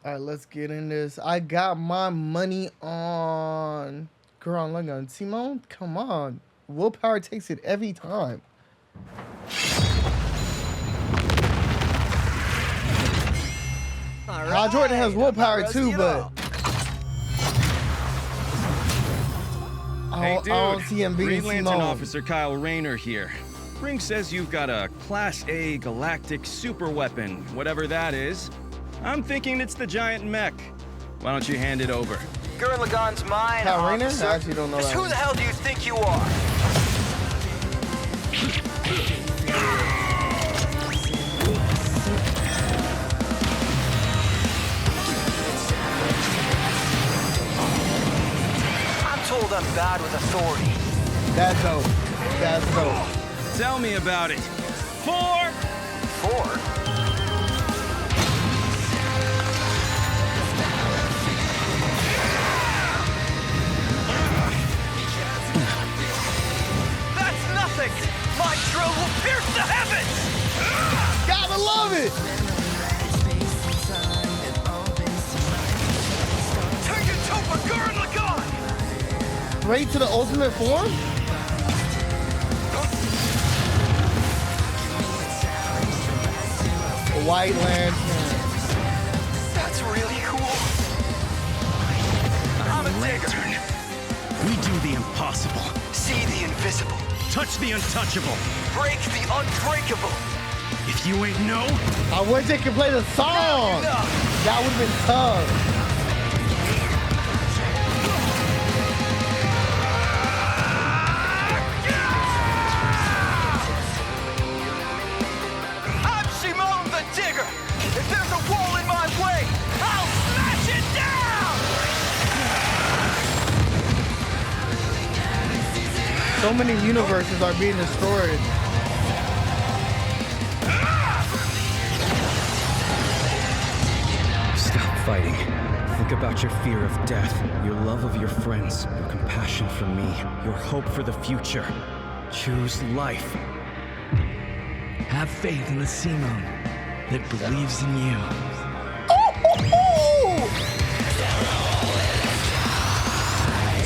All right, let's get in this. I got my money on Gurren Lagann. Simone, come on. Willpower takes it every time. All Hal Jordan has willpower too, but Hey, I don't dude, see him beating Green Lantern Simone. Officer Kyle Rayner here. Ring says you've got a Class A galactic super weapon, whatever that is. I'm thinking it's the giant mech. Why don't you hand it over? Gurren Lagann's mine, Kyle Rayner? officer. I actually don't know Just that who one. the hell do you think you are? I'm told I'm bad with authority. That's dope. That's dope. Tell me about it. 4! 4? That's nothing! My drill will pierce the heavens! Gotta love it. Take it, Topa, Gurren Lagann! Straight to the ultimate form? A White Lantern. That's really cool. I'm a digger. We do the impossible. See the invisible. Touch the untouchable. Break the unbreakable. If you ain't know, I wish they could play the song. Enough. That would have been tough. I'm Simone the Digger. If there's a wall in my way, I'll smash it down! So many universes are being destroyed. stop fighting. Think about your fear of death, your love of your friends, your compassion for me, your hope for the future. Choose life. Have faith in the Simone that believes in you.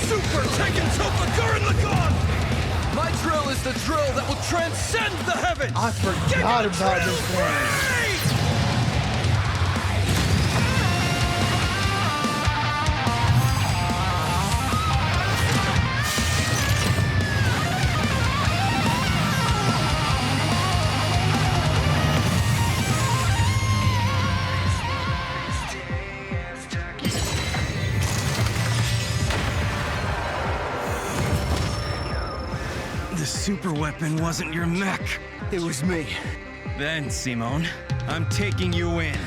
Super Tekken Topa Gurren Lagann! My drill is the drill that will transcend the heavens! I forgot about this one. The super weapon wasn't your mech. It was me. Then, Simone, I'm taking you in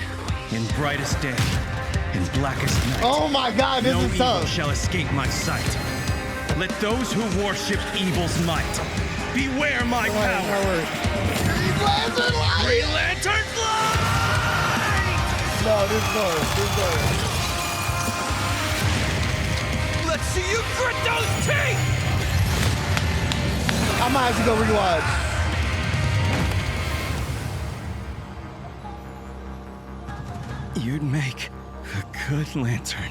brightest day, in blackest night. Oh my God, this No is evil tough. shall escape my sight. Let those who worship evil's might beware my power. Green Lantern light! Green Lantern fly! No, this goes. Let's see you grit those teeth! I might have to go rewatch. You'd make a good lantern.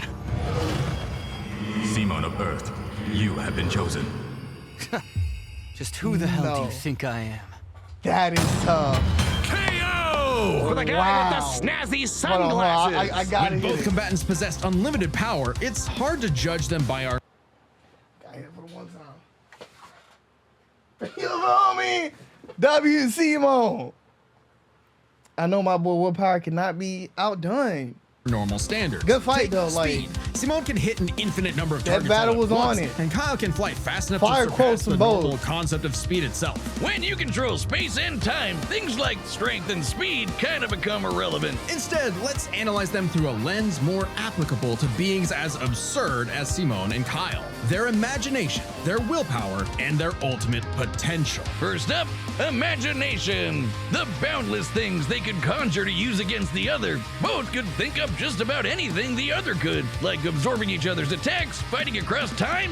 Simone of Earth, you have been chosen. Just who the hell do No. you think I am? That is tough. KO! For the guy Wow. with the snazzy Hold on, sunglasses. I got When it. both combatants possess unlimited power, it's hard to judge them by our Got hit for the one time. You feel me? W. Simone. I know my boy Willpower cannot be outdone. normal standards. Good fight, Take though, speed. like- Simone can hit an infinite number of That targets battle all at was on once, it. and Kyle can fly fast enough Fire to quotes surpass the from both. normal concept of speed itself. When you control space and time, things like strength and speed kind of become irrelevant. Instead, let's analyze them through a lens more applicable to beings as absurd as Simone and Kyle. their imagination, their willpower, and their ultimate potential. First up, imagination. The boundless things they could conjure to use against the other. Both could think up just about anything the other could, like absorbing each other's attacks, fighting across time,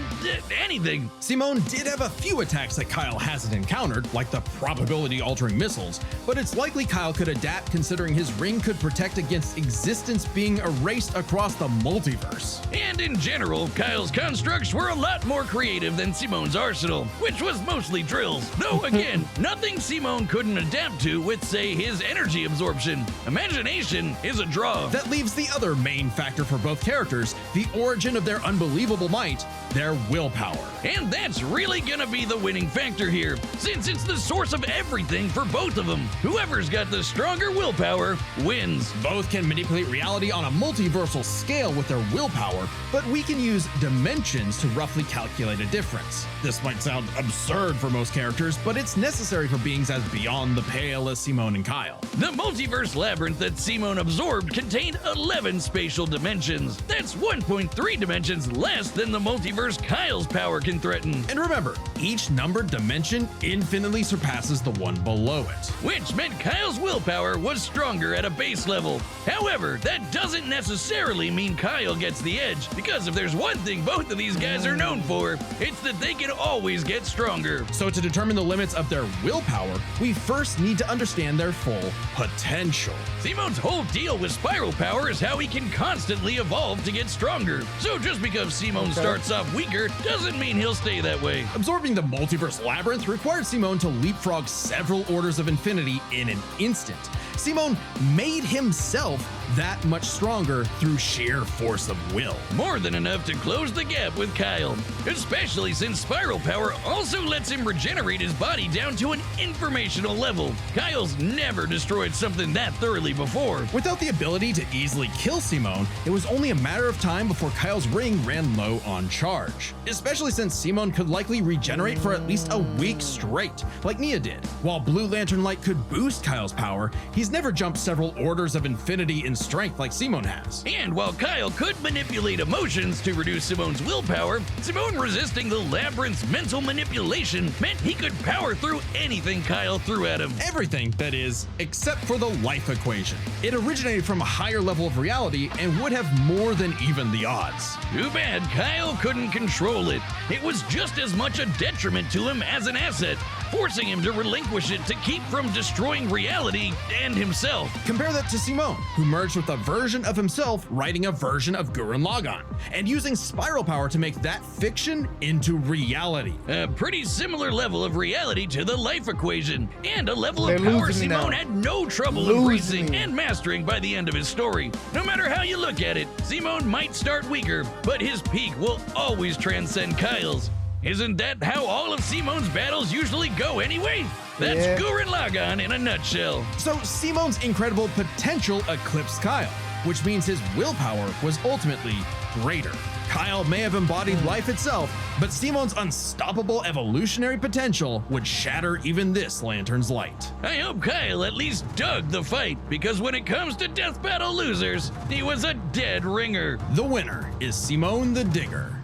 anything. Simone did have a few attacks that Kyle hasn't encountered, like the probability-altering missiles, but it's likely Kyle could adapt considering his ring could protect against existence being erased across the multiverse. And in general, Kyle's constructs were a lot more creative than Simone's arsenal, which was mostly drills. Though again, nothing Simone couldn't adapt to with, say, his energy absorption. Imagination is a draw. That leaves the other main factor for both characters, the origin of their unbelievable might, their willpower. And that's really gonna be the winning factor here, since it's the source of everything for both of them. Whoever's got the stronger willpower wins. Both can manipulate reality on a multiversal scale with their willpower, but we can use dimensions to roughly calculate a difference. This might sound absurd for most characters, but it's necessary for beings as beyond the pale as Simone and Kyle. The multiverse labyrinth that Simone absorbed contained 11 spatial dimensions. That's 1.3 dimensions less than the multiverse Kyle's power can threaten. And remember, each numbered dimension infinitely surpasses the one below it. Which meant Kyle's willpower was stronger at a base level. However, that doesn't necessarily mean Kyle gets the edge, because if there's one thing both of these guys are known for, it's that they can always get stronger. So to determine the limits of their willpower, we first need to understand their full potential. Simone's whole deal with spiral power is how he can constantly evolve to get stronger. So just because Simone starts off weaker doesn't mean he'll stay that way. Absorbing the multiverse labyrinth required Simone to leapfrog several orders of infinity in an instant. Simone made himself that much stronger through sheer force of will. More than enough to close the gap with Kyle, especially since spiral power also lets him regenerate his body down to an informational level. Kyle's never destroyed something that thoroughly before. Without the ability to easily kill Simone, it was only a matter of time before Kyle's ring ran low on charge, especially since Simone could likely regenerate for at least a week straight, like Nia did. While Blue Lantern Light could boost Kyle's power, he's never jumped several orders of infinity in strength like Simone has. And while Kyle could manipulate emotions to reduce Simone's willpower, Simone resisting the labyrinth's mental manipulation meant he could power through anything Kyle threw at him. Everything, that is, except for the life equation. It originated from a higher level of reality and would have more than even the odds. Too bad Kyle couldn't control it. It was just as much a detriment to him as an asset, forcing him to relinquish it to keep from destroying reality and himself. Compare that to Simone, who merged with a version of himself writing a version of Gurren Lagann, and using spiral power to make that fiction into reality. A pretty similar level of reality to the life equation, and a level They're of power losing me Simone now. had no trouble Losing embracing me. and mastering by the end of his story. No matter how you look at it, Simone might start weaker, but his peak will always transcend Kyle's. Isn't that how all of Simone's battles usually go anyway? That's Yeah. Gurren Lagann in a nutshell. So Simone's incredible potential eclipsed Kyle, which means his willpower was ultimately greater. Kyle may have embodied life itself, but Simone's unstoppable evolutionary potential would shatter even this lantern's light. I hope Kyle at least dug the fight, because when it comes to death battle losers, he was a dead ringer. The winner is Simone the Digger.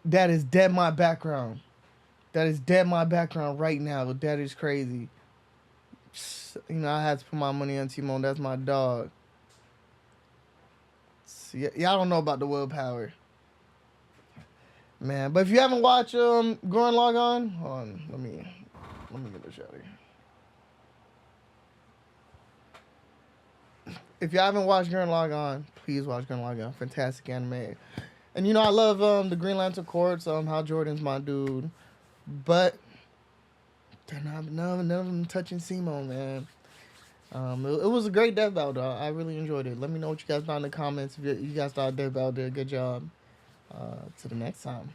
That is dead my background. That is dead my background right now. That is crazy. You know, I had to put my money on Timon. That's my dog. See, y'all don't know about the willpower. Man, but if you haven't watched Gurren Lagann, hold on, let me get this out here. If you haven't watched Gurren Lagann, please watch Gurren Lagann. Fantastic anime. And you know I love the Green Lantern Corps. Hal Jordan's my dude, but they're not none of them touching Simon, man. It was a great death battle, though. I really enjoyed it. Let me know what you guys thought in the comments. If you guys thought death battle did a good job. To the next time,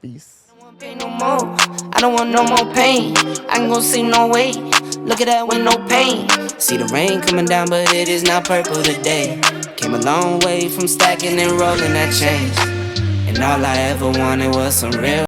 peace. Pain no more. I don't want no more pain. I can go see no way. Look at that with no pain. See the rain coming down, but it is not purple today. Came a long way from stacking and rolling that change. And all I ever wanted was some real